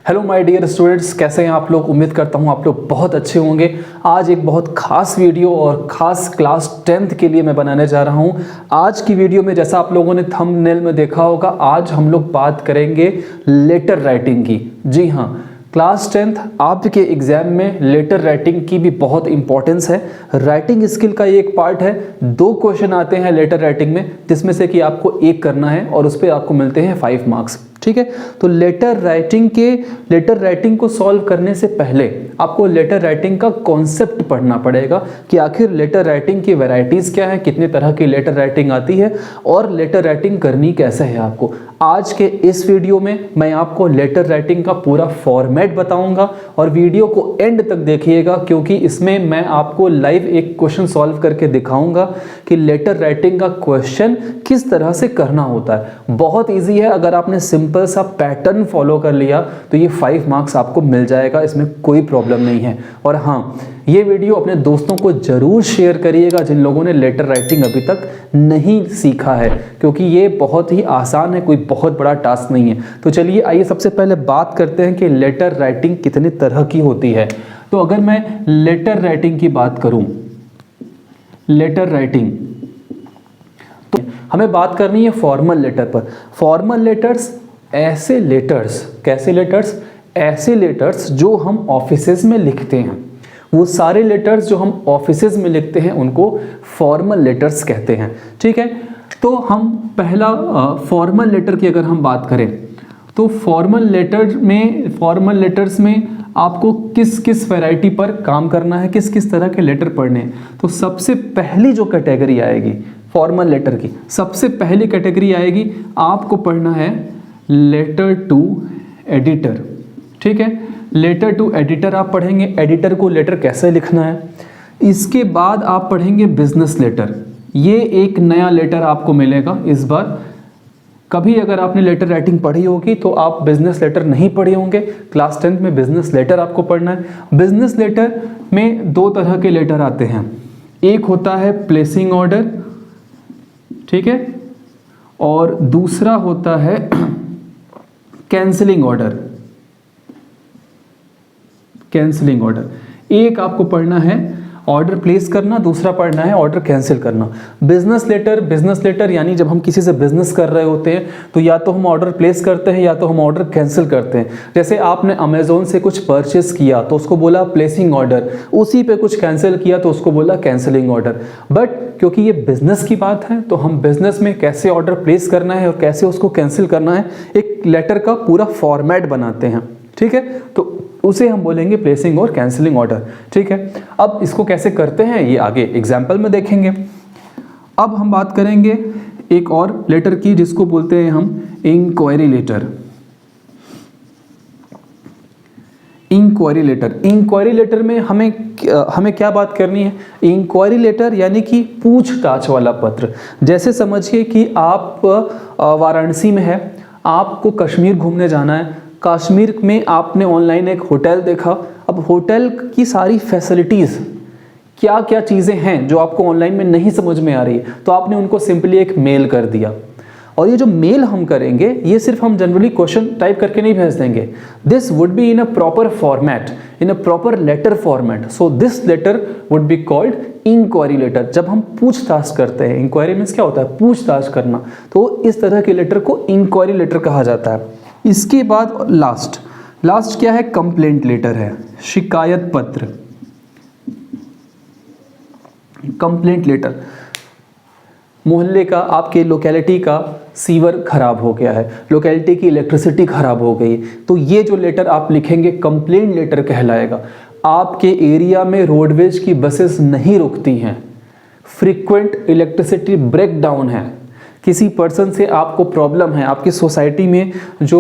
Hello my dear students, कैसे हैं आप लोग। उम्मीद करता हूं आप लोग बहुत अच्छे होंगे। आज एक बहुत खास वीडियो और ख़ास क्लास 10th के लिए मैं बनाने जा रहा हूं। आज की वीडियो में जैसा आप लोगों ने थंबनेल में देखा होगा, आज हम लोग बात करेंगे लेटर राइटिंग की। जी हाँ, क्लास 10th आपके एग्जाम में लेटर राइटिंग की भी बहुत इंपॉर्टेंस है। राइटिंग स्किल का ये एक पार्ट है। 2 क्वेश्चन आते हैं लेटर राइटिंग में, जिसमें से कि आपको एक करना है और उस पर आपको मिलते हैं 5 मार्क्स। ठीक है, तो लेटर राइटिंग को सॉल्व करने से पहले आपको लेटर राइटिंग का कॉन्सेप्ट पढ़ना पड़ेगा कि आखिर लेटर राइटिंग की वैरायटीज़ क्या है, कितने तरह की लेटर राइटिंग आती है और लेटर राइटिंग करनी कैसे है आपको। आज के इस वीडियो में मैं आपको लेटर राइटिंग का पूरा फॉर्मेट बताऊंगा और वीडियो को एंड तक देखिएगा, क्योंकि इसमें मैं आपको लाइव एक क्वेश्चन सॉल्व करके दिखाऊंगा कि लेटर राइटिंग का क्वेश्चन किस तरह से करना होता है। बहुत ईजी है, अगर आपने सिंपल सा पैटर्न फॉलो कर लिया तो ये 5 मार्क्स आपको मिल जाएगा, इसमें कोई प्रॉब्लम नहीं है। और हाँ, ये वीडियो अपने दोस्तों को जरूर शेयर करिएगा जिन लोगों ने लेटर राइटिंग अभी तक नहीं सीखा है, क्योंकि ये बहुत ही आसान है, कोई बहुत बड़ा टास्क नहीं है। तो चलिए आइए सबसे पहले बात करते हैं कि लेटर राइटिंग कितने तरह की होती है। तो अगर मैं लेटर राइटिंग की बात करूं, लेटर राइटिंग, तो हमें बात करनी है फॉर्मल लेटर पर। फॉर्मल लेटर्स ऐसे लेटर्स, कैसे लेटर्स, ऐसे लेटर्स जो हम ऑफिसेज में लिखते हैं। वो सारे लेटर्स जो हम ऑफिसेज में लिखते हैं उनको फॉर्मल लेटर्स कहते हैं। ठीक है, तो हम पहला फॉर्मल लेटर की अगर हम बात करें तो फॉर्मल लेटर्स में आपको किस किस वैरायटी पर काम करना है, किस किस तरह के लेटर पढ़ने हैं। तो सबसे पहली जो कैटेगरी आएगी फॉर्मल लेटर की, सबसे पहली कैटेगरी आएगी, आपको पढ़ना है लेटर टू एडिटर। ठीक है, लेटर टू एडिटर आप पढ़ेंगे, एडिटर को लेटर कैसे लिखना है। इसके बाद आप पढ़ेंगे बिजनेस लेटर। ये एक नया लेटर आपको मिलेगा इस बार। कभी अगर आपने लेटर राइटिंग पढ़ी होगी तो आप बिजनेस लेटर नहीं पढ़े होंगे। क्लास 10th में बिजनेस लेटर आपको पढ़ना है। बिजनेस लेटर में 2 तरह के लेटर आते हैं। एक होता है प्लेसिंग ऑर्डर, ठीक है, और दूसरा होता है कैंसिलिंग ऑर्डर। कैंसिलिंग ऑर्डर, एक आपको पढ़ना है ऑर्डर प्लेस करना, दूसरा पढ़ना है ऑर्डर कैंसिल करना। बिजनेस लेटर यानी जब हम किसी से बिजनेस कर रहे होते हैं तो या तो हम ऑर्डर प्लेस करते हैं या तो हम ऑर्डर कैंसिल करते हैं। जैसे आपने अमेजोन से कुछ परचेस किया तो उसको बोला प्लेसिंग ऑर्डर, उसी पे कुछ कैंसिल किया तो उसको बोला कैंसिलिंग ऑर्डर। बट क्योंकि ये बिजनेस की बात है तो हम बिजनेस में कैसे ऑर्डर प्लेस करना है और कैसे उसको कैंसिल करना है एक लेटर का पूरा फॉर्मेट बनाते हैं। ठीक है, तो उसे हम बोलेंगे प्लेसिंग और कैंसिलिंग ऑर्डर। ठीक है, अब इसको कैसे करते हैं ये आगे एग्जाम्पल में देखेंगे। अब हम बात करेंगे एक और लेटर की जिसको बोलते हैं हम इंक्वायरी लेटर। इंक्वायरी लेटर में हमें क्या बात करनी है। इंक्वायरी लेटर यानी कि पूछताछ वाला पत्र। जैसे समझिए कि आप वाराणसी में है, आपको कश्मीर घूमने जाना है। कश्मीर में आपने ऑनलाइन एक होटल देखा। अब होटल की सारी फैसिलिटीज़, क्या क्या चीज़ें हैं जो आपको ऑनलाइन में नहीं समझ में आ रही है, तो आपने उनको सिंपली एक मेल कर दिया। और ये जो मेल हम करेंगे ये सिर्फ हम जनरली क्वेश्चन टाइप करके नहीं भेज देंगे। This would be in a proper format, in a proper letter format. So this letter would be called inquiry letter. जब हम पूछताछ करते हैं, इंक्वायरी मीन्स क्या होता है, पूछताछ करना, तो इस तरह के लेटर को इंक्वायरी लेटर कहा जाता है। इसके बाद लास्ट क्या है, कंप्लेंट लेटर है, शिकायत पत्र। कंप्लेंट लेटर, मोहल्ले का, आपके लोकेलिटी का सीवर खराब हो गया है, लोकेलिटी की इलेक्ट्रिसिटी खराब हो गई, तो ये जो लेटर आप लिखेंगे कंप्लेंट लेटर कहलाएगा। आपके एरिया में रोडवेज की बसेस नहीं रुकती हैं, फ्रीक्वेंट इलेक्ट्रिसिटी ब्रेकडाउन है, किसी पर्सन से आपको प्रॉब्लम है, आपकी सोसाइटी में जो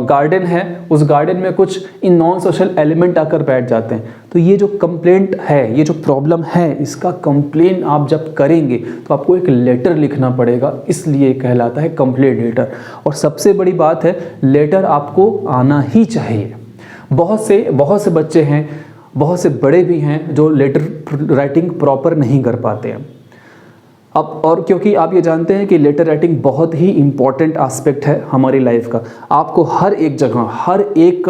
गार्डन है उस गार्डन में कुछ इन नॉन सोशल एलिमेंट आकर बैठ जाते हैं, तो ये जो कंप्लेंट है, ये जो प्रॉब्लम है, इसका कंप्लेन आप जब करेंगे तो आपको एक लेटर लिखना पड़ेगा, इसलिए कहलाता है कंप्लेंट लेटर। और सबसे बड़ी बात है, लेटर आपको आना ही चाहिए। बहुत से बच्चे हैं, बहुत से बड़े भी हैं जो लेटर राइटिंग प्रॉपर नहीं कर पाते हैं। अब और क्योंकि आप ये जानते हैं कि लेटर राइटिंग बहुत ही इम्पॉर्टेंट एस्पेक्ट है हमारी लाइफ का, आपको हर एक जगह हर एक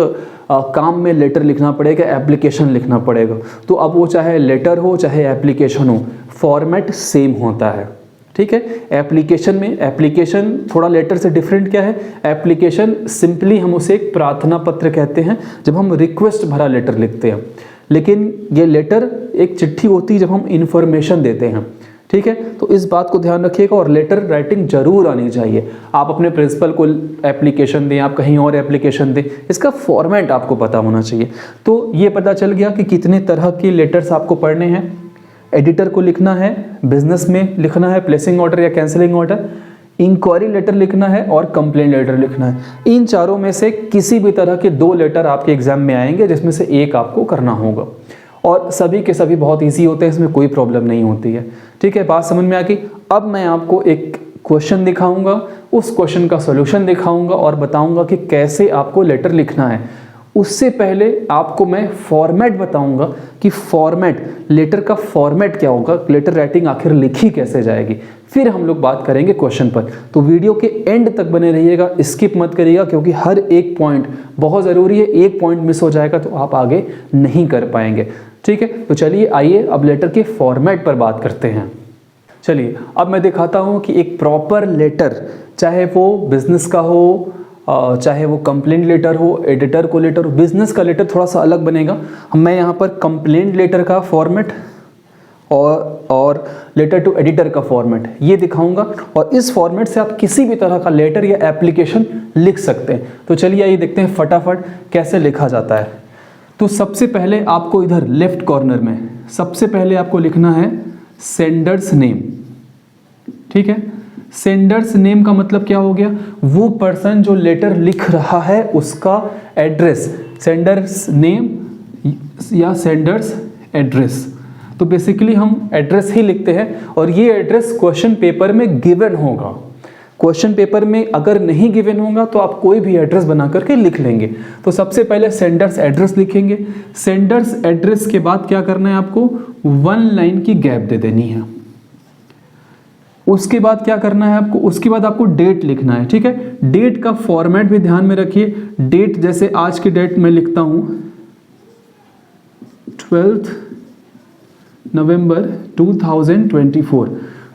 काम में लेटर लिखना पड़ेगा, एप्लीकेशन लिखना पड़ेगा। तो अब वो चाहे लेटर हो चाहे एप्लीकेशन हो, फॉर्मेट सेम होता है, ठीक है। एप्लीकेशन थोड़ा लेटर से डिफरेंट क्या है, एप्लीकेशन सिंपली हम उसे एक प्रार्थना पत्र कहते हैं जब हम रिक्वेस्ट भरा लेटर लिखते हैं, लेकिन ये लेटर एक चिट्ठी होती है जब हम इंफॉर्मेशन देते हैं, ठीक है। तो इस बात को ध्यान रखिएगा और लेटर राइटिंग जरूर आनी चाहिए। आप अपने प्रिंसिपल को एप्लीकेशन दें, आप कहीं और एप्लीकेशन दें, इसका फॉर्मेट आपको पता होना चाहिए। तो ये पता चल गया कि कितने तरह के लेटर्स आपको पढ़ने हैं। एडिटर को लिखना है, बिजनेस में लिखना है प्लेसिंग ऑर्डर या कैंसिलिंग ऑर्डर, इंक्वायरी लेटर लिखना है और कंप्लेंट लेटर लिखना है। इन चारों में से किसी भी तरह के 2 लेटर आपके एग्जाम में आएंगे जिसमें से एक आपको करना होगा, और सभी के सभी बहुत इजी होते हैं, इसमें कोई प्रॉब्लम नहीं होती है, ठीक है। बात समझ में आ गई। अब मैं आपको एक क्वेश्चन दिखाऊंगा, उस क्वेश्चन का सॉल्यूशन दिखाऊंगा और बताऊंगा कि कैसे आपको लेटर लिखना है। उससे पहले आपको मैं फॉर्मेट बताऊंगा कि लेटर का फॉर्मेट क्या होगा, लेटर राइटिंग आखिर लिखी कैसे जाएगी। फिर हम लोग बात करेंगे क्वेश्चन पर। तो वीडियो के एंड तक बने रहिएगा, स्किप मत करिएगा, क्योंकि हर एक पॉइंट बहुत ज़रूरी है। एक पॉइंट मिस हो जाएगा तो आप आगे नहीं कर पाएंगे, ठीक है। तो चलिए आइए अब लेटर के फॉर्मेट पर बात करते हैं। चलिए अब मैं दिखाता हूँ कि एक प्रॉपर लेटर, चाहे वो बिजनेस का हो, चाहे वो कंप्लेंट लेटर हो, एडिटर को लेटर हो। बिजनेस का लेटर थोड़ा सा अलग बनेगा। मैं यहाँ पर कंप्लेंट लेटर का फॉर्मेट और लेटर टू एडिटर का फॉर्मेट ये दिखाऊंगा, और इस फॉर्मेट से आप किसी भी तरह का लेटर या एप्लीकेशन लिख सकते हैं। तो चलिए आइए देखते हैं फटाफट कैसे लिखा जाता है। तो सबसे पहले आपको इधर लेफ्ट कॉर्नर में सबसे पहले आपको लिखना है सेंडर्स नेम, ठीक है। सेंडर्स नेम का मतलब क्या हो गया, वो पर्सन जो लेटर लिख रहा है उसका एड्रेस, सेंडर्स नेम या सेंडर्स एड्रेस। तो बेसिकली हम एड्रेस ही लिखते हैं, और ये एड्रेस क्वेश्चन पेपर में गिवन होगा। क्वेश्चन पेपर में अगर नहीं गिवन होगा तो आप कोई भी एड्रेस बना करके लिख लेंगे। तो सबसे पहले सेंडर्स एड्रेस लिखेंगे। सेंडर्स एड्रेस के बाद क्या करना है, आपको 1 लाइन की गैप दे देनी है। उसके बाद क्या करना है आपको, उसके बाद आपको डेट लिखना है, ठीक है। डेट का फॉर्मेट भी ध्यान में रखिए। डेट जैसे आज की डेट में लिखता हूं 12 नवंबर 2024।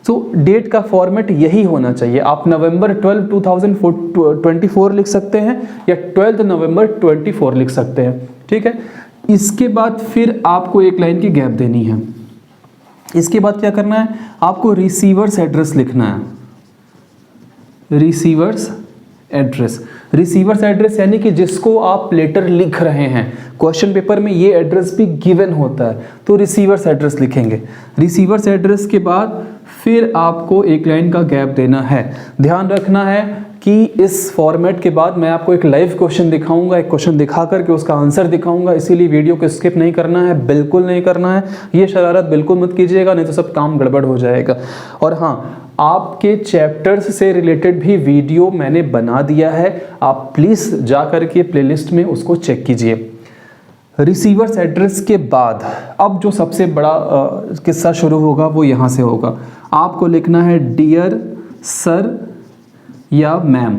सो डेट का फॉर्मेट यही होना चाहिए। आप नवंबर 12 2024 लिख सकते हैं या 12 नवंबर 24 लिख सकते हैं, ठीक है। इसके बाद फिर आपको 1 लाइन की गैप देनी है। इसके बाद क्या करना है, आपको रिसीवर्स एड्रेस लिखना है। रिसीवर्स एड्रेस यानी कि जिसको आप लेटर लिख रहे हैं, क्वेश्चन पेपर में ये एड्रेस भी गिवन होता है, तो रिसीवर्स एड्रेस लिखेंगे। रिसीवर्स एड्रेस के बाद फिर आपको 1 लाइन का गैप देना है। ध्यान रखना है कि इस फॉर्मेट के बाद मैं आपको एक लाइव क्वेश्चन दिखाऊंगा, एक क्वेश्चन दिखा करके उसका आंसर दिखाऊंगा, इसीलिए वीडियो को स्किप नहीं करना है, बिल्कुल नहीं करना है। ये शरारत बिल्कुल मत कीजिएगा, नहीं तो सब काम गड़बड़ हो जाएगा। और हाँ, आपके चैप्टर्स से रिलेटेड भी वीडियो मैंने बना दिया है, आप प्लीज़ जा करके प्लेलिस्ट में उसको चेक कीजिए। रिसीवर्स एड्रेस के बाद अब जो सबसे बड़ा किस्सा शुरू होगा वो यहाँ से होगा। आपको लिखना है डियर सर या मैम।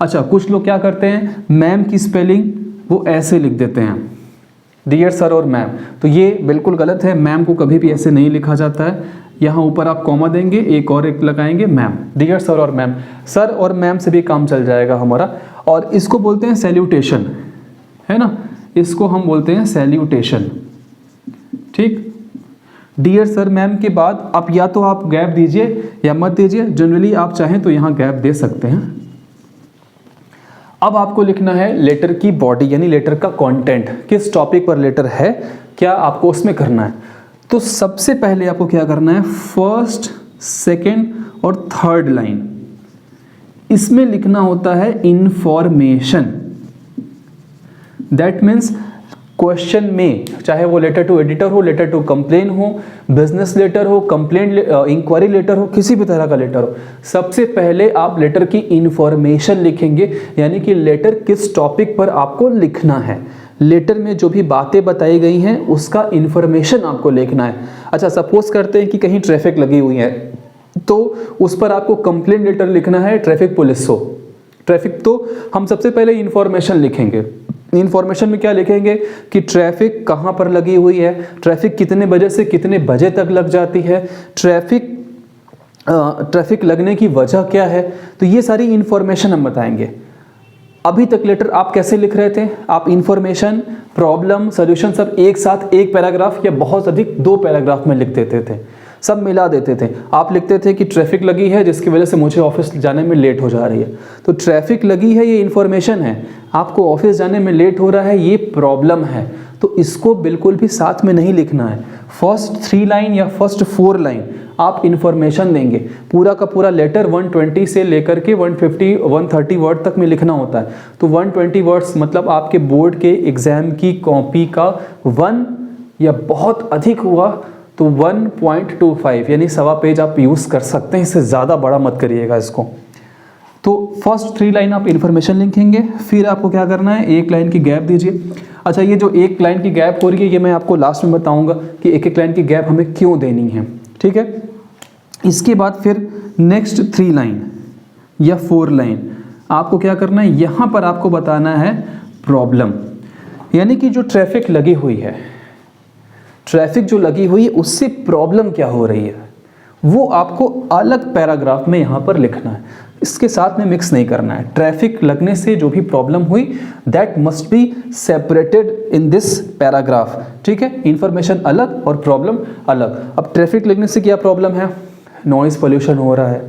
अच्छा, कुछ लोग क्या करते हैं, मैम की स्पेलिंग वो ऐसे लिख देते हैं, डियर सर और मैम। तो ये बिल्कुल गलत है, मैम को कभी भी ऐसे नहीं लिखा जाता है। यहाँ ऊपर आप कॉमा देंगे, एक लगाएंगे मैम, डियर सर और मैम। सर और मैम से भी काम चल जाएगा हमारा। और इसको बोलते हैं सैल्यूटेशन, है ना, इसको हम बोलते हैं सैल्यूटेशन, ठीक। डियर सर मैम के बाद अब या तो आप गैप दीजिए या मत दीजिए, जनरली आप चाहें तो यहाँ गैप दे सकते हैं। अब आपको लिखना है लेटर की बॉडी, यानी लेटर का कंटेंट, किस टॉपिक पर लेटर है, क्या आपको उसमें करना है। तो सबसे पहले आपको क्या करना है, फर्स्ट, सेकंड और थर्ड लाइन, इसमें लिखना होता है इंफॉर्मेशन। दैट मीन्स क्वेश्चन में, चाहे वो लेटर टू एडिटर हो, लेटर टू कंप्लेन हो, बिजनेस लेटर हो, कंप्लेंट इंक्वायरी लेटर हो, किसी भी तरह का लेटर हो, सबसे पहले आप लेटर की इंफॉर्मेशन लिखेंगे, यानी कि लेटर किस टॉपिक पर आपको लिखना है। लेटर में जो भी बातें बताई गई हैं उसका इंफॉर्मेशन आपको लिखना है। अच्छा, सपोज करते हैं कि कहीं ट्रैफिक लगी हुई है, तो उस पर आपको कंप्लेंट लेटर लिखना है ट्रैफिक पुलिस को। ट्रैफिक तो हम सबसे पहले इंफॉर्मेशन लिखेंगे। इंफॉर्मेशन में क्या लिखेंगे कि ट्रैफिक कहाँ पर लगी हुई है, ट्रैफिक कितने बजे से कितने बजे तक लग जाती है, ट्रैफिक लगने की वजह क्या है। तो ये सारी इंफॉर्मेशन हम बताएंगे। अभी तक लेटर आप कैसे लिख रहे थे, आप इंफॉर्मेशन, प्रॉब्लम, सॉल्यूशन सब एक साथ एक पैराग्राफ या बहुत अधिक 2 पैराग्राफ में लिख देते थे, सब मिला देते थे। आप लिखते थे कि ट्रैफिक लगी है जिसकी वजह से मुझे ऑफिस जाने में लेट हो जा रही है। तो ट्रैफिक लगी है ये इन्फॉर्मेशन है, आपको ऑफिस जाने में लेट हो रहा है ये प्रॉब्लम है। तो इसको बिल्कुल भी साथ में नहीं लिखना है। फर्स्ट 3 लाइन या फर्स्ट 4 लाइन आप इन्फॉर्मेशन देंगे। पूरा का पूरा लेटर 120 से लेकर के 150-130 वर्ड तक में लिखना होता है। तो 120 वर्ड्स मतलब आपके बोर्ड के एग्जाम की कॉपी का 1 या बहुत अधिक हुआ तो 1.25 यानी 1.25 पेज आप यूज़ कर सकते हैं, इससे ज़्यादा बड़ा मत करिएगा इसको। तो फर्स्ट 3 लाइन आप इन्फॉर्मेशन लिखेंगे, फिर आपको क्या करना है, 1 लाइन की गैप दीजिए। अच्छा, ये जो 1 लाइन की गैप हो रही है ये मैं आपको लास्ट में बताऊंगा कि 1-1 लाइन की गैप हमें क्यों देनी है, ठीक है। इसके बाद फिर नेक्स्ट 3 लाइन या 4 लाइन आपको क्या करना है, यहाँ पर आपको बताना है प्रॉब्लम, यानी कि जो ट्रैफिक लगी हुई है, ट्रैफिक जो लगी हुई है उससे प्रॉब्लम क्या हो रही है वो आपको अलग पैराग्राफ में यहाँ पर लिखना है, इसके साथ में मिक्स नहीं करना है। ट्रैफिक लगने से जो भी प्रॉब्लम हुई that must be separated in this paragraph, ठीक है। इंफॉर्मेशन अलग और प्रॉब्लम अलग। अब ट्रैफिक लगने से क्या प्रॉब्लम है, नॉइज पोल्यूशन हो रहा है,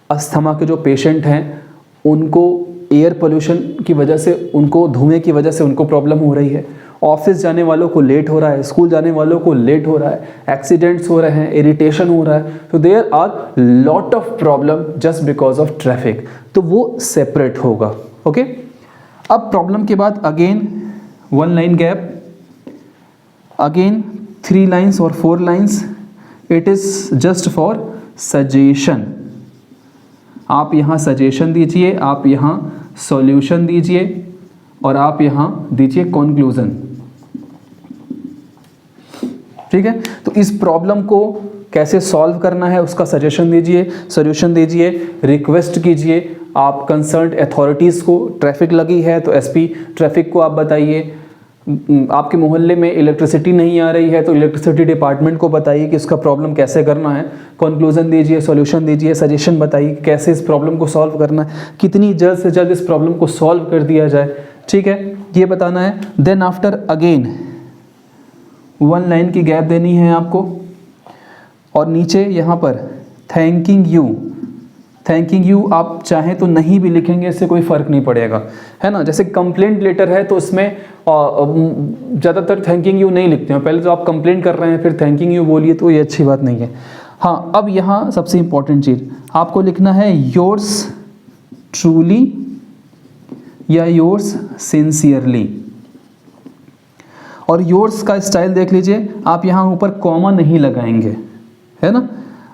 अस्थमा के जो पेशेंट हैं उनको एयर पोल्यूशन की वजह से, उनको धुएं की वजह से उनको प्रॉब्लम हो रही है, ऑफिस जाने वालों को लेट हो रहा है, स्कूल जाने वालों को लेट हो रहा है, एक्सीडेंट्स हो रहे हैं, इरिटेशन हो रहा है। तो there are lot of problem just because of traffic, तो वो सेपरेट होगा, ओके। अब प्रॉब्लम के बाद again 1 line gap, again 3 lines और 4 lines, it is just for suggestion. आप यहाँ सजेशन दीजिए, आप यहाँ सॉल्यूशन दीजिए और आप यहाँ दीजिए कंक्लूजन, ठीक है। तो इस प्रॉब्लम को कैसे सॉल्व करना है उसका सजेशन दीजिए, सॉल्यूशन दीजिए, रिक्वेस्ट कीजिए आप कंसर्न्ड अथॉरिटीज़ को। ट्रैफिक लगी है तो एसपी ट्रैफिक को आप बताइए। आपके मोहल्ले में इलेक्ट्रिसिटी नहीं आ रही है तो इलेक्ट्रिसिटी डिपार्टमेंट को बताइए कि इसका प्रॉब्लम कैसे करना है। कंक्लूजन दीजिए, सॉल्यूशन दीजिए, सजेशन बताइए कैसे इस प्रॉब्लम को सॉल्व करना है, कितनी जल्द से जल्द इस प्रॉब्लम को सॉल्व कर दिया जाए, ठीक है, ये बताना है। देन आफ्टर अगेन 1 लाइन की गैप देनी है आपको और नीचे यहाँ पर थैंकिंग यू। थैंकिंग यू आप चाहें तो नहीं भी लिखेंगे, इससे कोई फ़र्क नहीं पड़ेगा, है ना। जैसे कंप्लेंट लेटर है तो उसमें ज़्यादातर थैंकिंग यू नहीं लिखते हैं, पहले तो आप कंप्लेंट कर रहे हैं फिर थैंकिंग यू बोलिए तो ये अच्छी बात नहीं है। हाँ, अब यहाँ सबसे इम्पॉर्टेंट चीज़ आपको लिखना है योर्स ट्रूली या योर्स सिंसियरली। और योर्स का स्टाइल देख लीजिए, आप यहाँ ऊपर कॉमा नहीं लगाएंगे, है ना,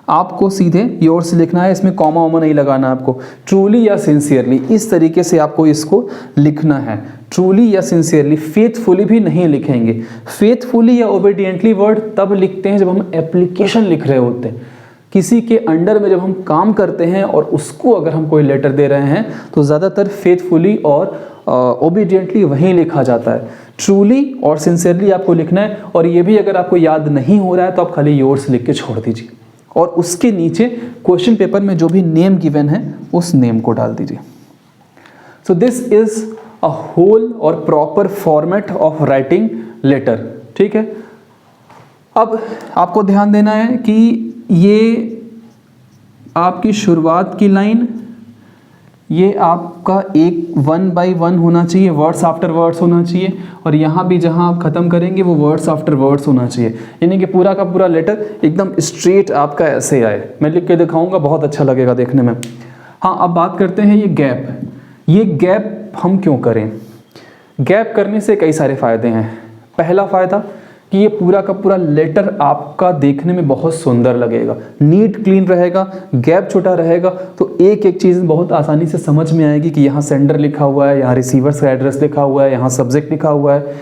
आपको सीधे योर्स लिखना है, इसमें कॉमा वॉमा नहीं लगाना है आपको। ट्रूली या सिंसियरली इस तरीके से आपको इसको लिखना है, ट्रूली या सिंसियरली। फेथफुली भी नहीं लिखेंगे। फेथफुली या ओबीडियंटली वर्ड तब लिखते हैं जब हम एप्लीकेशन लिख रहे होते हैं, किसी के अंडर में जब हम काम करते हैं और उसको अगर हम कोई लेटर दे रहे हैं तो ज़्यादातर फेथफुली और ओबीडियंटली वहीं लिखा जाता है। ट्रूली और सिंसियरली आपको लिखना है। और ये भी अगर आपको याद नहीं हो रहा है तो आप खाली योर्स लिख के छोड़ दीजिए और उसके नीचे क्वेश्चन पेपर में जो भी नेम गिवन है उस नेम को डाल दीजिए। So this is a whole और proper format of writing letter, ठीक है। अब आपको ध्यान देना है कि ये आपकी शुरुआत की लाइन, ये आपका एक 1 by 1 होना चाहिए, वर्ड्स आफ्टर वर्ड्स होना चाहिए। और यहाँ भी जहाँ आप ख़त्म करेंगे वो वर्ड्स आफ्टर वर्ड्स होना चाहिए, यानी कि पूरा का पूरा लेटर एकदम स्ट्रेट आपका ऐसे आए। मैं लिख के दिखाऊंगा, बहुत अच्छा लगेगा देखने में। हाँ, अब बात करते हैं ये गैप। ये गैप हम क्यों करें? गैप करने से कई सारे फ़ायदे हैं। पहला फ़ायदा कि ये पूरा का पूरा लेटर आपका देखने में बहुत सुंदर लगेगा, नीट क्लीन रहेगा, गैप छोटा रहेगा तो एक एक चीज़ बहुत आसानी से समझ में आएगी कि यहाँ सेंडर लिखा हुआ है, यहाँ रिसीवर्स का एड्रेस लिखा हुआ है, यहाँ सब्जेक्ट लिखा हुआ है।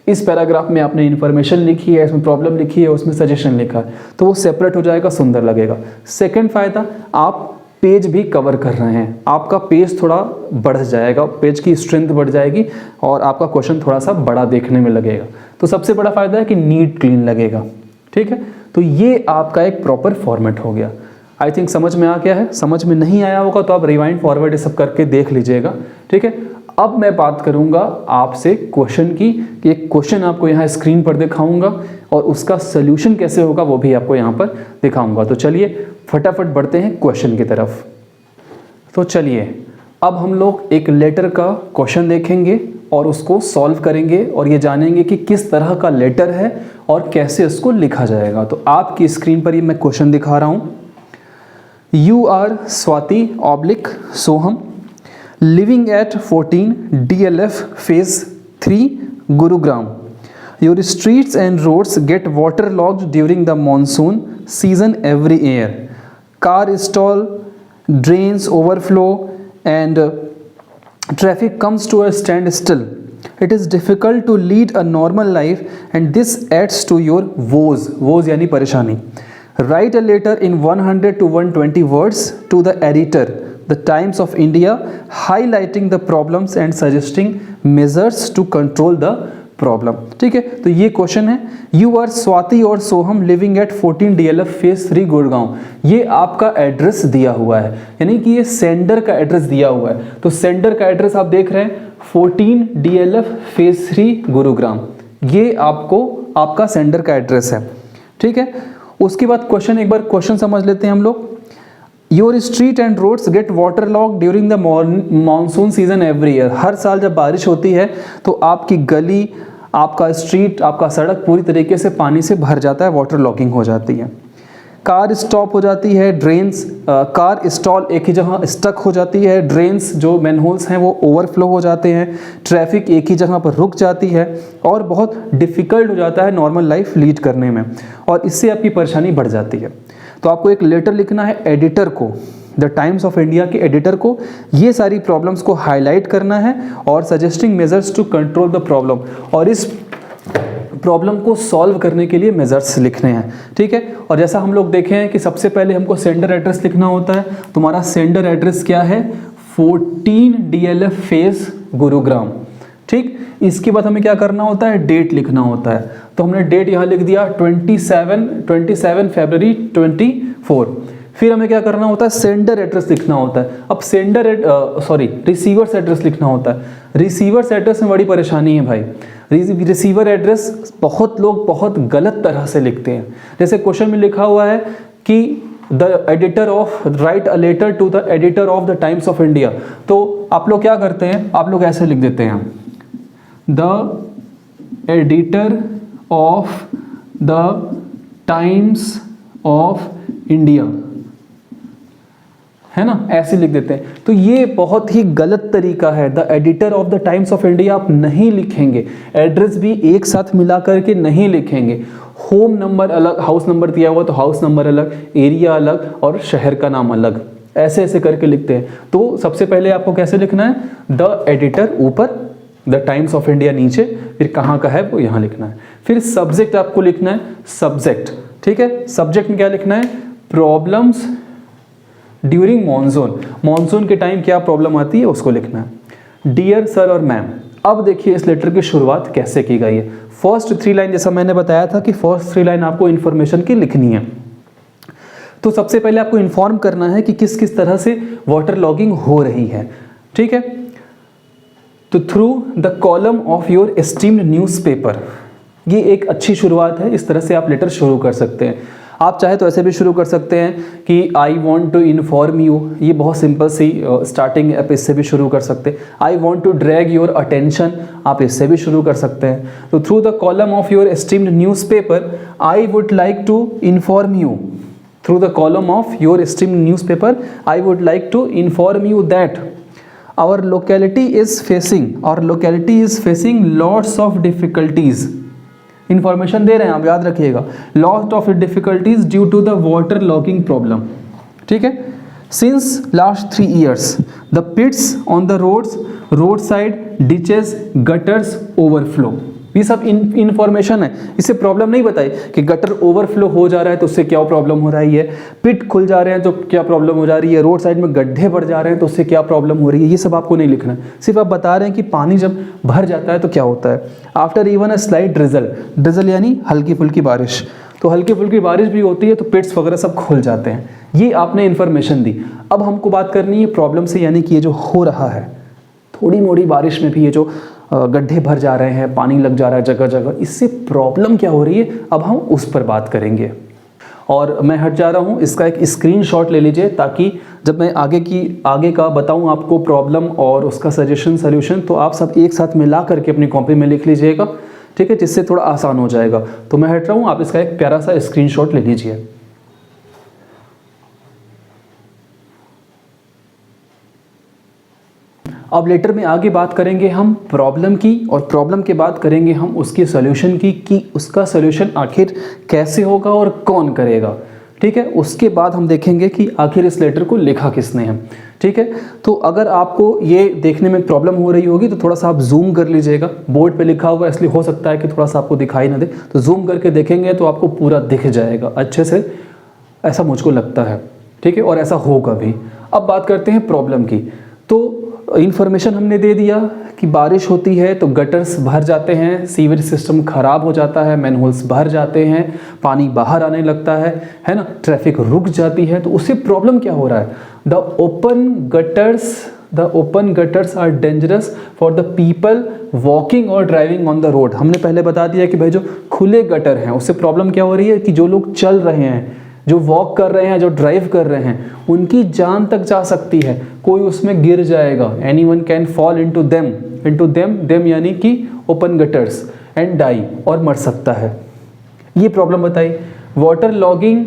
इस पैराग्राफ में आपने इन्फॉर्मेशन लिखी है, इसमें प्रॉब्लम लिखी है, उसमें सजेशन लिखा है, तो वो सेपरेट हो जाएगा, सुंदर लगेगा। सेकंड फ़ायदा, आप पेज भी कवर कर रहे हैं, आपका पेज थोड़ा बढ़ जाएगा, पेज की स्ट्रेंथ बढ़ जाएगी और आपका क्वेश्चन थोड़ा सा बड़ा देखने में लगेगा। तो सबसे बड़ा फ़ायदा है कि नीट क्लीन लगेगा, ठीक है। तो ये आपका एक प्रॉपर फॉर्मेट हो गया। आई थिंक समझ में आ गया है। समझ में नहीं आया होगा तो आप रिवाइंड फॉरवर्ड ये सब करके देख लीजिएगा, ठीक है। अब मैं बात करूंगा आपसे क्वेश्चन की, कि एक क्वेश्चन आपको यहाँ स्क्रीन पर दिखाऊंगा और उसका सोल्यूशन कैसे होगा वो भी आपको यहाँ पर दिखाऊंगा। तो चलिए फटाफट बढ़ते हैं क्वेश्चन की तरफ। तो चलिए अब हम लोग एक लेटर का क्वेश्चन देखेंगे और उसको सॉल्व करेंगे और ये जानेंगे कि किस तरह का लेटर है और कैसे उसको लिखा जाएगा। तो आपकी स्क्रीन पर ये मैं क्वेश्चन दिखा रहा हूँ। You are Swati / Soham living at 14 DLF phase 3 Gurugram. Your streets and roads get waterlogged during the monsoon season every year. Car stall, drains overflow and traffic comes to a standstill. It is difficult to lead a normal life and this adds to your woes. Woes यानी परेशानी। Write a letter in 100 to 120 words to the editor, The Times of India, highlighting the problems and suggesting measures to control the problem. ठीक है, तो ये question है। You are Swati और Soham living at 14 DLF phase 3 Gurgaon. ये आपका एड्रेस दिया हुआ है, यानी कि ये सेंडर का एड्रेस दिया हुआ है। तो सेंडर का एड्रेस आप देख रहे हैं 14 DLF फेज 3 गुरुग्राम, ये आपका सेंडर का एड्रेस है, ठीक है। उसके बाद क्वेश्चन, एक बार क्वेश्चन समझ लेते हैं हम लोग। Your street and roads get water lock during the monsoon season every year. हर साल जब बारिश होती है तो आपकी गली, आपका स्ट्रीट, आपका सड़क पूरी तरीके से पानी से भर जाता है, वाटर लॉकिंग हो जाती है। कार स्टॉप हो जाती है, ड्रेन्स, कार स्टॉल एक ही जगह स्टक हो जाती है, ड्रेन्स जो मैनहोल्स हैं वो ओवरफ्लो हो जाते हैं, ट्रैफिक एक ही जगह पर रुक जाती है और बहुत डिफ़िकल्ट हो जाता है नॉर्मल लाइफ लीड करने में, और इससे आपकी परेशानी बढ़ जाती है। तो आपको एक लेटर लिखना है एडिटर को, द टाइम्स ऑफ इंडिया के एडिटर को, ये सारी प्रॉब्लम्स को हाईलाइट करना है और suggesting measures to control the problem, और इस प्रॉब्लम को सॉल्व करने के लिए मेजर्स लिखने हैं, ठीक है। और जैसा हम लोग देखे हैं कि सबसे पहले हमको सेंडर एड्रेस लिखना होता है। तुम्हारा सेंडर एड्रेस क्या है? 14 DLF फेज गुरुग्राम, ठीक। इसके बाद हमें क्या करना होता है? डेट लिखना होता है। तो हमने डेट यहाँ लिख दिया 27 फरवरी 24। फिर हमें क्या करना होता है? सेंडर एड्रेस लिखना होता है। अब रिसीवर्स एड्रेस लिखना होता है। रिसीवर्स एड्रेस में बड़ी परेशानी है भाई। रिसीवर एड्रेस बहुत लोग बहुत गलत तरह से लिखते हैं। जैसे क्वेश्चन में लिखा हुआ है कि the editor of, write a letter to the editor of the Times of India. तो आप लोग क्या करते हैं? आप लोग ऐसे लिख देते हैं, the editor of the Times of India, है ना, ऐसे लिख देते हैं। तो ये बहुत ही गलत तरीका है। The editor of the Times of India आप नहीं लिखेंगे, एड्रेस भी एक साथ मिला करके नहीं लिखेंगे। होम नंबर अलग, हाउस नंबर दिया हुआ तो हाउस नंबर अलग, एरिया अलग और शहर का नाम अलग, ऐसे ऐसे करके लिखते हैं। तो सबसे पहले आपको कैसे लिखना है? द एडिटर ऊपर, द टाइम्स ऑफ इंडिया नीचे, फिर कहाँ का है वो यहाँ लिखना है। फिर सब्जेक्ट आपको लिखना है, सब्जेक्ट, ठीक है। सब्जेक्ट में क्या लिखना है? प्रॉब्लम्स ड्यूरिंग मॉनसून, मॉनसून के टाइम क्या प्रॉब्लम आती है उसको लिखना है। डियर सर और मैम। अब देखिए इस लेटर की शुरुआत कैसे की गई है। फर्स्ट 3 लाइन, जैसा मैंने बताया था कि फर्स्ट 3 लाइन आपको इन्फॉर्मेशन की लिखनी है। तो सबसे पहले आपको इन्फॉर्म करना है कि किस किस तरह से वाटर लॉगिंग हो रही है, ठीक है। तो through the column of your esteemed newspaper, ये एक अच्छी शुरुआत है। इस तरह से आप लेटर शुरू कर सकते हैं। आप चाहे तो ऐसे भी शुरू कर सकते हैं कि I want to inform you, ये बहुत सिंपल सी स्टार्टिंग, आप इससे भी शुरू कर सकते हैं। I want to drag your attention, आप इससे भी शुरू कर सकते हैं। तो through the column of your esteemed newspaper I would like to inform you, through the column of your esteemed newspaper I would like to inform you that our locality is facing lots of difficulties। Information दे रहे हैं आप, याद रखिएगा, lot of difficulties due to the water logging problem, ठीक है। Since last 3 years the pits on the roads, road side ditches, gutters overflow. ये सब इन्फॉर्मेशन है। इससे प्रॉब्लम नहीं बताई कि गटर ओवरफ्लो हो जा रहा है तो उससे क्या प्रॉब्लम हो रही है, पिट खुल जा रहे हैं तो क्या प्रॉब्लम हो जा रही है, रोड साइड में गड्ढे बढ़ जा रहे हैं तो उससे क्या प्रॉब्लम हो रही है, ये सब आपको नहीं लिखना है। सिर्फ आप बता रहे हैं कि पानी जब भर जाता है तो क्या होता है। After even a slight drizzle यानी हल्की फुल्की बारिश, तो हल्की फुल्की बारिश भी होती है तो पिट्स वगैरह सब खुल जाते हैं। ये आपने इन्फॉर्मेशन दी। अब हमको बात करनी है प्रॉब्लम से, यानी कि ये जो हो रहा है थोड़ी मोड़ी बारिश में भी ये जो गड्ढे भर जा रहे हैं, पानी लग जा रहा है जगह जगह, इससे प्रॉब्लम क्या हो रही है, अब हम उस पर बात करेंगे। और मैं हट जा रहा हूँ, इसका एक स्क्रीनशॉट ले लीजिए ताकि जब मैं आगे का बताऊँ आपको प्रॉब्लम और उसका सजेशन सॉल्यूशन, तो आप सब एक साथ मिला करके अपनी कॉपी में लिख लीजिएगा, ठीक है, जिससे थोड़ा आसान हो जाएगा। तो मैं हट रहा हूँ, आप इसका एक प्यारा सा स्क्रीनशॉट ले लीजिए। अब लेटर में आगे बात करेंगे हम प्रॉब्लम की, और प्रॉब्लम के बाद करेंगे हम उसके सॉल्यूशन की, कि उसका सॉल्यूशन आखिर कैसे होगा और कौन करेगा, ठीक है। उसके बाद हम देखेंगे कि आखिर इस लेटर को लिखा किसने है, ठीक है। तो अगर आपको ये देखने में प्रॉब्लम हो रही होगी तो थोड़ा सा आप जूम कर लीजिएगा, बोर्ड पे लिखा हुआ इसलिए हो सकता है कि थोड़ा सा आपको दिखाई ना दे, तो जूम करके देखेंगे तो आपको पूरा दिख जाएगा अच्छे से, ऐसा मुझको लगता है, ठीक है, और ऐसा होगा भी। अब बात करते हैं प्रॉब्लम की। तो इन्फॉर्मेशन हमने दे दिया कि बारिश होती है तो गटर्स भर जाते हैं, सीवेज सिस्टम खराब हो जाता है, मैनहोल्स भर जाते हैं, पानी बाहर आने लगता है ना, ट्रैफिक रुक जाती है। तो उससे प्रॉब्लम क्या हो रहा है, the open gutters are dangerous for the people walking और ड्राइविंग ऑन द रोड। हमने पहले बता दिया कि भाई जो खुले गटर हैं उससे प्रॉब्लम क्या हो रही है कि जो लोग चल रहे हैं, जो वॉक कर रहे हैं, जो ड्राइव कर रहे हैं, उनकी जान तक जा सकती है, कोई उसमें गिर जाएगा। Anyone can fall into them यानी कि ओपन गटर्स एंड डाई, और मर सकता है। ये प्रॉब्लम बताई। Water logging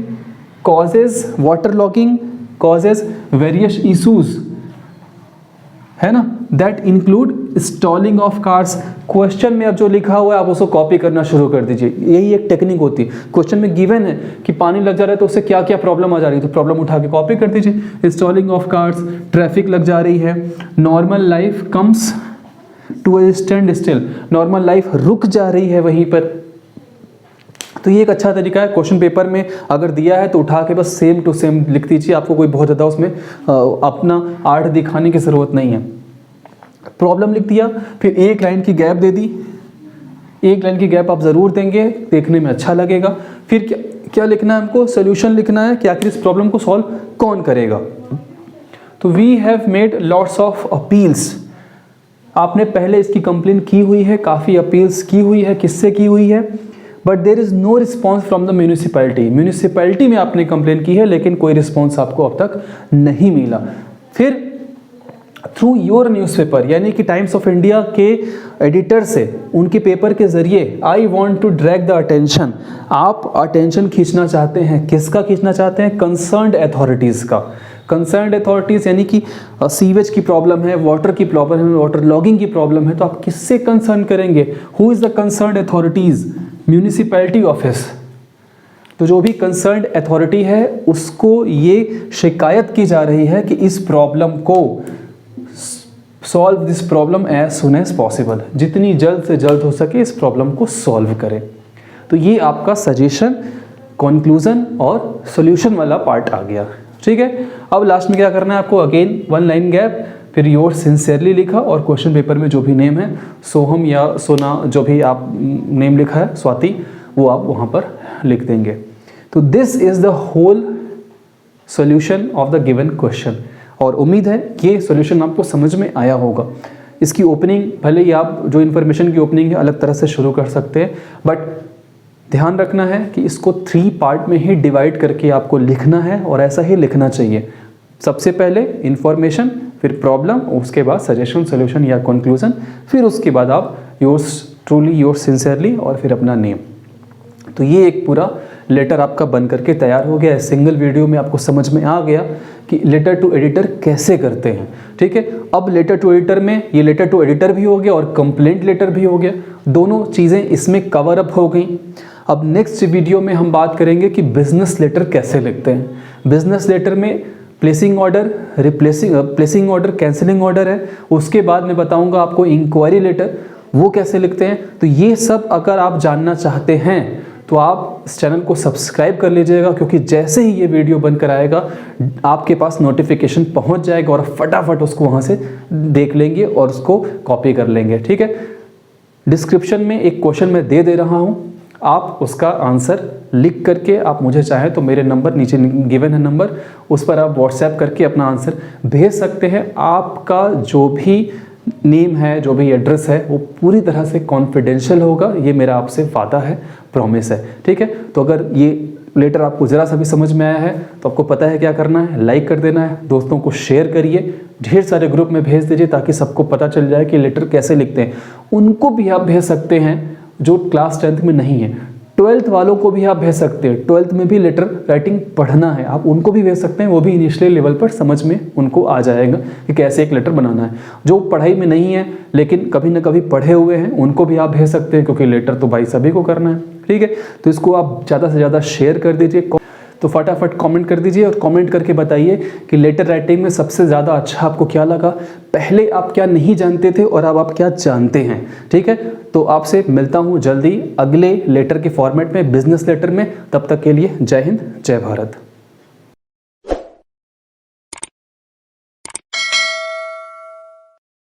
causes various issues, है ना, that include stalling of cars. Question में अब जो लिखा हुआ है आप उसको कॉपी करना शुरू कर दीजिए, यही एक टेक्निक होती है। क्वेश्चन में गिवन है कि पानी लग जा रहा है तो उससे क्या क्या प्रॉब्लम आ जा रही है, तो प्रॉब्लम उठा के कॉपी कर दीजिए। स्टॉलिंग ऑफ कार्स, ट्रैफिक लग जा रही है, normal life comes to a standstill, normal life रुक जा रही है वहीं पर। तो ये एक अच्छा तरीका है, क्वेश्चन पेपर में अगर दिया है तो उठा के बस सेम टू सेम लिख दीजिए, आपको कोई बहुत ज़्यादा उसमें अपना आर्ट दिखाने की ज़रूरत नहीं है। प्रॉब्लम लिख दिया, फिर एक लाइन की गैप दे दी, एक लाइन की गैप आप ज़रूर देंगे, देखने में अच्छा लगेगा। फिर क्या लिखना है हमको, सोल्यूशन लिखना है कि आखिर इस प्रॉब्लम को सॉल्व कौन करेगा। तो we have made lots of appeals, आपने पहले इसकी कंप्लेन की हुई है, काफ़ी अपील्स की हुई है, किससे की हुई है, but there is no response from the municipality में आपने कंप्लेन की है लेकिन कोई रिस्पॉन्स आपको अब तक नहीं मिला। फिर थ्रू योर न्यूज़पेपर यानी कि टाइम्स ऑफ इंडिया के एडिटर से, उनके पेपर के ज़रिए, I want to drag the attention, आप अटेंशन खींचना चाहते हैं, किसका खींचना चाहते हैं, कंसर्न्ड अथॉरिटीज़ का। कंसर्न्ड अथॉरिटीज़ यानी कि सीवेज की प्रॉब्लम है, वाटर की प्रॉब्लम है, वाटर लॉगिंग की प्रॉब्लम है, तो आप किससे कंसर्न करेंगे, who is the concerned authorities, municipality office. तो जो भी कंसर्न्ड अथॉरिटी है उसको ये शिकायत की जा रही है कि इस प्रॉब्लम को solve this problem as soon as possible, जितनी जल्द से जल्द हो सके इस प्रॉब्लम को सॉल्व करें। तो ये आपका सजेशन, कंक्लूजन और सॉल्यूशन वाला पार्ट आ गया, ठीक है। अब लास्ट में क्या करना है आपको, अगेन वन लाइन गैप, फिर योर सिंसियरली लिखा, और क्वेश्चन पेपर में जो भी नेम है, सोहम या सोना, जो भी आप नेम लिखा है, स्वाति, वो आप वहाँ पर लिख देंगे। तो this is the whole solution of the given question, और उम्मीद है कि ये सॉल्यूशन आपको समझ में आया होगा। इसकी ओपनिंग भले ही आप जो इन्फॉर्मेशन की ओपनिंग है अलग तरह से शुरू कर सकते हैं, बट ध्यान रखना है कि इसको 3 पार्ट में ही डिवाइड करके आपको लिखना है, और ऐसा ही लिखना चाहिए। सबसे पहले इन्फॉर्मेशन, फिर प्रॉब्लम, उसके बाद सजेशन, सॉल्यूशन या कंक्लूजन, फिर उसके बाद आप योर्स ट्रूली, योर्स सिंसियरली, और फिर अपना नेम। तो ये एक पूरा लेटर आपका बन करके तैयार हो गया है। सिंगल वीडियो में आपको समझ में आ गया कि लेटर टू एडिटर कैसे करते हैं, ठीक है। अब लेटर टू एडिटर में ये लेटर टू एडिटर भी हो गया और कंप्लेंट लेटर भी हो गया, दोनों चीज़ें इसमें कवर अप हो गई। अब नेक्स्ट वीडियो में हम बात करेंगे कि बिजनेस लेटर कैसे लिखते हैं। बिजनेस लेटर में placing order, placing order, cancelling order है, उसके बाद मैं बताऊंगा आपको इंक्वायरी लेटर, वो कैसे लिखते हैं। तो ये सब अगर आप जानना चाहते हैं तो आप इस चैनल को सब्सक्राइब कर लीजिएगा, क्योंकि जैसे ही ये वीडियो बनकर आएगा आपके पास नोटिफिकेशन पहुंच जाएगा और फटाफट उसको वहाँ से देख लेंगे और उसको कॉपी कर लेंगे। ठीक है, डिस्क्रिप्शन में एक क्वेश्चन मैं दे रहा हूँ, आप उसका आंसर लिख करके आप मुझे चाहें तो मेरे नंबर नीचे गिवन है नंबर, उस पर आप व्हाट्सएप करके अपना आंसर भेज सकते हैं। आपका जो भी नेम है, जो भी एड्रेस है, वो पूरी तरह से कॉन्फिडेंशियल होगा, ये मेरा आपसे वादा है, प्रॉमिस है। ठीक है, तो अगर ये लेटर आपको ज़रा सा भी समझ में आया है तो आपको पता है क्या करना है, लाइक कर देना है, दोस्तों को शेयर करिए, ढेर सारे ग्रुप में भेज दीजिए ताकि सबको पता चल जाए कि लेटर कैसे लिखते हैं। उनको भी आप भेज सकते हैं जो क्लास 10th में नहीं है, 12th वालों को भी आप भेज सकते हैं। 12th में भी लेटर राइटिंग पढ़ना है, आप उनको भी भेज सकते हैं, वो भी इनिशियली लेवल पर समझ में उनको आ जाएगा कि कैसे एक लेटर बनाना है। जो पढ़ाई में नहीं है लेकिन कभी ना कभी पढ़े हुए हैं, उनको भी आप भेज सकते हैं, क्योंकि लेटर तो भाई सभी को करना है। ठीक है, तो इसको आप ज़्यादा से ज़्यादा शेयर कर दीजिए। तो फटाफट कमेंट कर दीजिए और कमेंट करके बताइए कि लेटर राइटिंग में सबसे ज़्यादा अच्छा आपको क्या लगा, पहले आप क्या नहीं जानते थे और अब आप क्या जानते हैं। ठीक है, तो आपसे मिलता हूँ जल्दी अगले लेटर के फॉर्मेट में, बिजनेस लेटर में। तब तक के लिए जय हिंद, जय भारत।